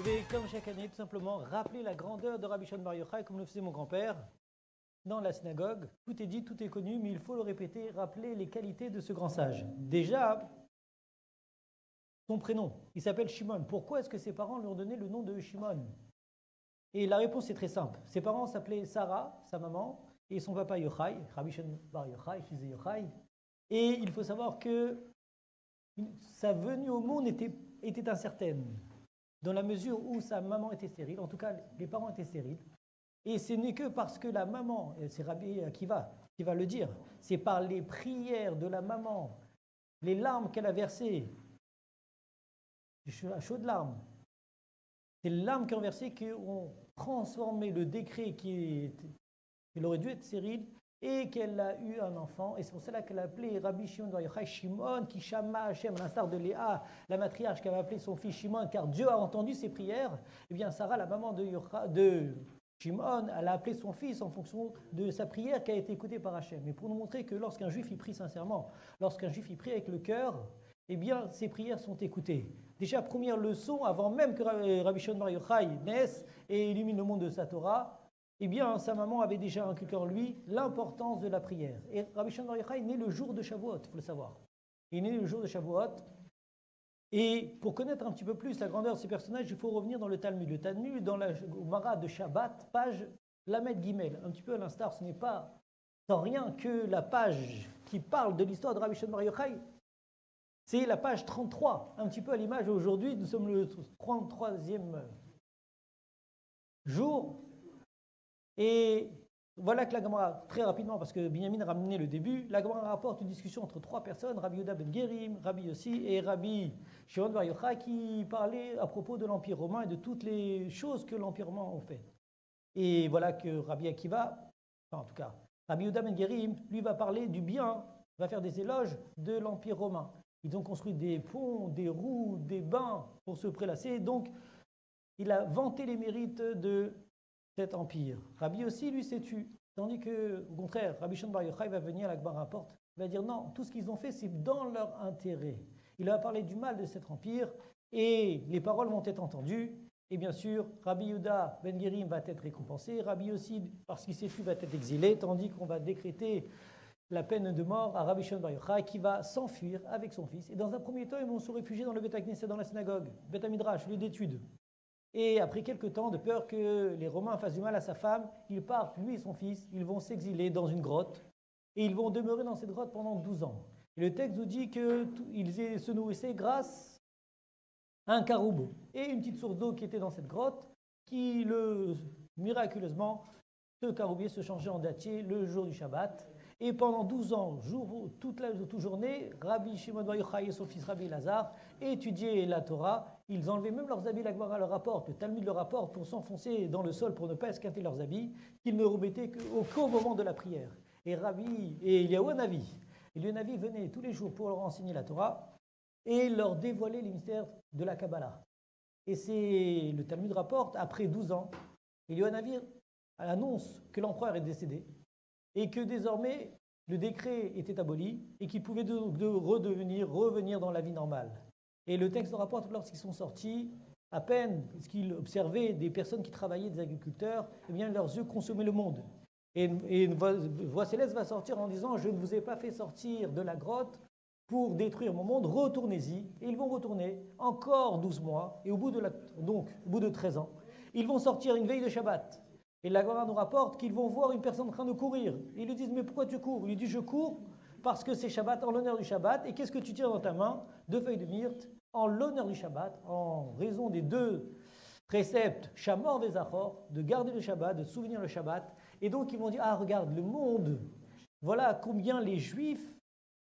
Je vais, comme chaque année, tout simplement rappeler la grandeur de Rabbi Shimon Bar Yochai, comme le faisait mon grand-père dans la synagogue. Tout est dit, tout est connu, mais il faut le répéter, rappeler les qualités de ce grand sage. Déjà, son prénom, il s'appelle Shimon. Pourquoi est-ce que ses parents lui ont donné le nom de Shimon? Et la réponse est très simple. Ses parents s'appelaient Sarah, sa maman, et son papa Yochai, Rabbi Shimon Bar Yochai, fils de Yochai. Et il faut savoir que sa venue au monde était incertaine, dans la mesure où sa maman était stérile, en tout cas les parents étaient stériles. Et ce n'est que parce que la maman, et c'est Rabbi Akiva qui va le dire, c'est par les prières de la maman, les larmes qu'elle a versées, à chaudes larmes, c'est les larmes qui ont versé qui ont transformé le décret qu'elle aurait dû être stérile et qu'elle a eu un enfant. Et c'est pour cela qu'elle a appelé Rabbi Shimon Bar Yochai Shimon, qui Shama Hashem, à l'instar de Léa, la matriarche qui avait appelé son fils Shimon, car Dieu a entendu ses prières. Eh bien, Sarah, la maman de Shimon, elle a appelé son fils en fonction de sa prière qui a été écoutée par Hachem. Et pour nous montrer que lorsqu'un juif y prie sincèrement, lorsqu'un juif y prie avec le cœur, eh bien, ses prières sont écoutées. Déjà, première leçon, avant même que Rabbi Shimon Bar Yochai naisse et illumine le monde de sa Torah, eh bien, sa maman avait déjà inculqué en lui l'importance de la prière. Et Rabbi Shimon Bar Yochai est né le jour de Shavuot, il faut le savoir. Il est né le jour de Shavuot. Et pour connaître un petit peu plus la grandeur de ces personnages, il faut revenir dans le Talmud. Le Talmud, dans la Gemara de Shabbat, page Lamed Gimel. Un petit peu à l'instar, ce n'est pas sans rien que la page qui parle de l'histoire de Rabbi Shimon Bar Yochai. C'est la page 33, un petit peu à l'image aujourd'hui, nous sommes le 33e jour. Et voilà que la Gemara, très rapidement, parce que Binyamin a ramené le début, la Gemara rapporte une discussion entre trois personnes, Rabbi Yehuda ben Gerim, Rabbi Yossi et Rabbi Shimon Bar Yochai, qui parlaient à propos de l'Empire romain et de toutes les choses que l'Empire romain a fait. Et voilà que Rabbi Akiva, enfin en tout cas, Rabbi Yehuda ben Gerim, lui va parler du bien, va faire des éloges de l'Empire romain. Ils ont construit des ponts, des roues, des bains pour se prélasser. Donc, il a vanté les mérites de cet empire. Rabbi aussi, lui, s'est tu. Tandis que, au contraire, Rabbi Shimon Bar Yochai va venir, la Gemara rapporte, il va dire non, tout ce qu'ils ont fait, c'est dans leur intérêt. Il va parler du mal de cet empire et les paroles vont être entendues. Et bien sûr, Rabbi Yehuda ben Gerim va être récompensé. Rabbi aussi, parce qu'il s'est tu, va être exilé, tandis qu'on va décréter la peine de mort à Rabbi Shimon Bar Yochai qui va s'enfuir avec son fils. Et dans un premier temps, ils vont se réfugier dans le Beth Knesset, dans la synagogue, Beth Midrash, lieu d'étude. Et après quelques temps, de peur que les Romains fassent du mal à sa femme, ils partent, lui et son fils, ils vont s'exiler dans une grotte. Et ils vont demeurer dans cette grotte pendant 12 ans. Et le texte nous dit qu'ils se nourrissaient grâce à un caroub et une petite source d'eau qui était dans cette grotte, qui, miraculeusement, ce caroubier se changeait en dattier le jour du Shabbat. Et pendant 12 ans, toute journée, Rabbi Shimon Bar Yochai et son fils Rabbi Elazar étudiaient la Torah. Ils enlevaient même leurs habits, la Gemara le rapporte, le Talmud le rapporte, pour s'enfoncer dans le sol pour ne pas esquinter leurs habits, qu'ils ne remettaient qu'au moment de la prière. Et il y a un Navi. Et le Navi venait tous les jours pour leur enseigner la Torah et leur dévoiler les mystères de la Kabbalah. Et c'est le Talmud rapporte, après 12 ans, il y a un Navi annonce que l'empereur est décédé et que désormais le décret était aboli et qu'ils pouvaient revenir dans la vie normale. Et le texte rapporte lorsqu'ils sont sortis, à peine qu'ils observaient des personnes qui travaillaient, des agriculteurs, eh bien leurs yeux consommaient le monde. Et une voix céleste va sortir en disant « Je ne vous ai pas fait sortir de la grotte pour détruire mon monde, retournez-y ». Et ils vont retourner encore 12 mois, et au bout de 13 ans, ils vont sortir une veille de Shabbat. Et la Gemara nous rapporte qu'ils vont voir une personne en train de courir. Ils lui disent « Mais pourquoi tu cours ?» Il lui dit « Je cours parce que c'est Shabbat, en l'honneur du Shabbat. Et qu'est-ce que tu tiens dans ta main? 2 feuilles de myrte, en l'honneur du Shabbat, en raison des 2 préceptes, Shamor Vezachor, de garder le Shabbat, de souvenir le Shabbat. Et donc ils vont dire « Ah, regarde, le monde, voilà combien les Juifs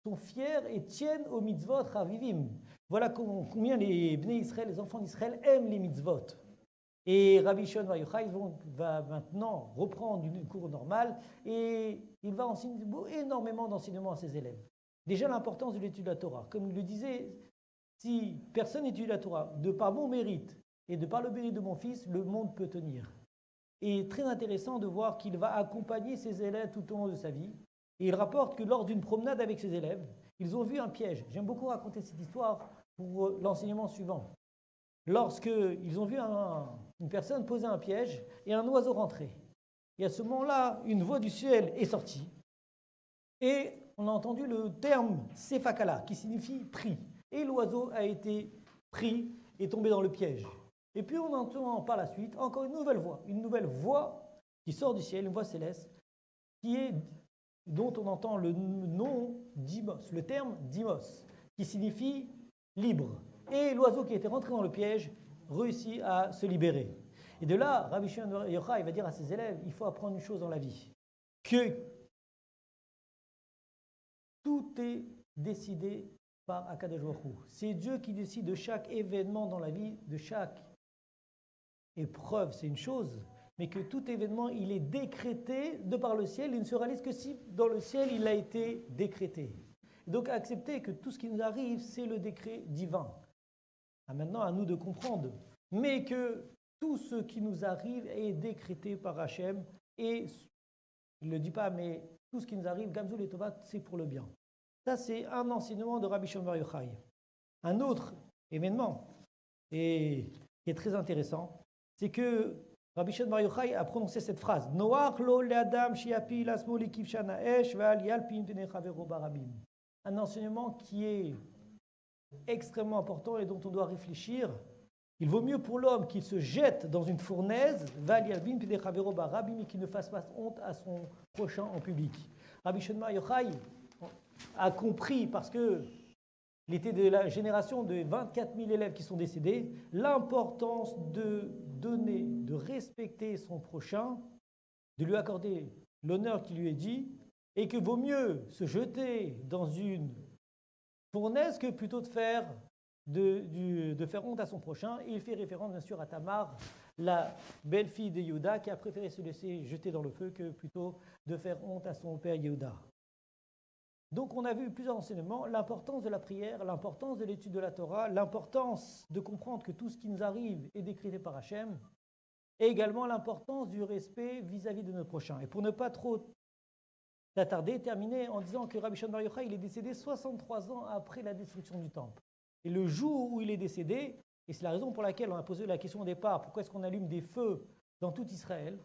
sont fiers et tiennent aux mitzvot Ravivim. Voilà combien les Bnei Israël, les enfants d'Israël, aiment les mitzvot. » Et Rabbi Shimon Bar Yochai va maintenant reprendre une cours normale et il va enseigner énormément d'enseignements à ses élèves. Déjà l'importance de l'étude de la Torah. Comme il le disait, si personne n'étudie la Torah, de par mon mérite et de par le mérite de mon fils, le monde peut tenir. Et très intéressant de voir qu'il va accompagner ses élèves tout au long de sa vie. Et il rapporte que lors d'une promenade avec ses élèves, ils ont vu un piège. J'aime beaucoup raconter cette histoire pour l'enseignement suivant. lorsqu'ils ont vu une personne poser un piège et un oiseau rentrer. Et à ce moment-là, une voix du ciel est sortie et on a entendu le terme Sefakala qui signifie pris. Et l'oiseau a été pris et tombé dans le piège. Et puis on entend par la suite encore une nouvelle voix qui sort du ciel, une voix céleste, dont on entend le nom Dimos, le terme Dimos, qui signifie libre. Et l'oiseau qui était rentré dans le piège réussit à se libérer. Et de là, Rabbi Shimon bar Yochai va dire à ses élèves, il faut apprendre une chose dans la vie, que tout est décidé par Akadosh Baruch Hu. C'est Dieu qui décide de chaque événement dans la vie, de chaque épreuve, c'est une chose, mais que tout événement, il est décrété de par le ciel, il ne se réalise que si dans le ciel, il a été décrété. Donc accepter que tout ce qui nous arrive, c'est le décret divin. Maintenant, à nous de comprendre, mais que tout ce qui nous arrive est décrété par Hachem, et il ne le dit pas, mais tout ce qui nous arrive, Gamzul et Tovat, c'est pour le bien. Ça, c'est un enseignement de Rabbi Shimon bar Yochai. Un autre événement, et qui est très intéressant, c'est que Rabbi Shimon bar Yochai a prononcé cette phrase Noach lo le'adam shi'apil asmo likivshan ha'esh ve'al yalpin pnei chavero barabim. Un enseignement qui est extrêmement important et dont on doit réfléchir. Il vaut mieux pour l'homme qu'il se jette dans une fournaise, ve'al yalpin pnei chavero barabim, et qu'il ne fasse pas honte à son prochain en public. Rabbi Shimon bar Yochai a compris, parce que il était de la génération de 24 000 élèves qui sont décédés, l'importance de donner, de respecter son prochain, de lui accorder l'honneur qui lui est dit, et que vaut mieux se jeter dans une fournaise que plutôt de faire honte à son prochain. Et il fait référence bien sûr à Tamar, la belle-fille de Yehuda, qui a préféré se laisser jeter dans le feu que plutôt de faire honte à son père Yehuda. Donc on a vu plusieurs enseignements, l'importance de la prière, l'importance de l'étude de la Torah, l'importance de comprendre que tout ce qui nous arrive est décrété par Hachem, et également l'importance du respect vis-à-vis de nos prochains. Et pour ne pas trop t'attarder, terminer en disant que Rabbi Shimon bar Yochai, il est décédé 63 ans après la destruction du temple. Et le jour où il est décédé, et c'est la raison pour laquelle on a posé la question au départ, pourquoi est-ce qu'on allume des feux dans tout Israël,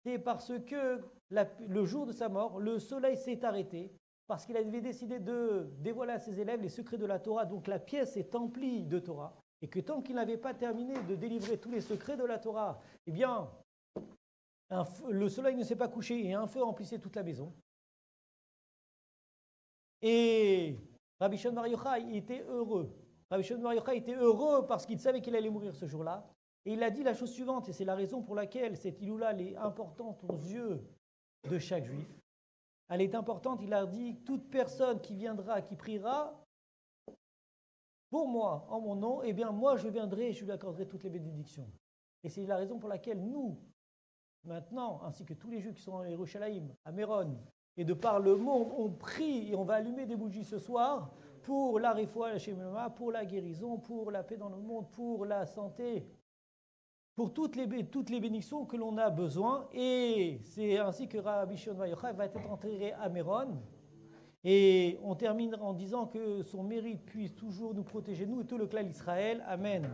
c'est parce que le jour de sa mort, le soleil s'est arrêté, parce qu'il avait décidé de dévoiler à ses élèves les secrets de la Torah, donc la pièce est emplie de Torah, et que tant qu'il n'avait pas terminé de délivrer tous les secrets de la Torah, eh bien, le soleil ne s'est pas couché et un feu emplissait toute la maison. Et Rabbi Shimon bar Yochai était heureux. Rabbi Shimon bar Yochai était heureux parce qu'il savait qu'il allait mourir ce jour-là. Et il a dit la chose suivante, et c'est la raison pour laquelle cette iloula est importante aux yeux de chaque juif. Elle est importante, il a dit, toute personne qui viendra, qui priera pour moi, en mon nom, eh bien moi je viendrai et je lui accorderai toutes les bénédictions. Et c'est la raison pour laquelle nous, maintenant, ainsi que tous les Juifs qui sont à Yerushalayim, à Méron, et de par le monde, on prie et on va allumer des bougies ce soir pour la réfoua, la shémima, pour la guérison, pour la paix dans le monde, pour la santé, pour toutes les bénédictions que l'on a besoin. Et c'est ainsi que Rabbi Shimon bar Yochai va être enterré à Méron. Et on termine en disant que son mérite puisse toujours nous protéger, nous et tout le clan d'Israël. Amen.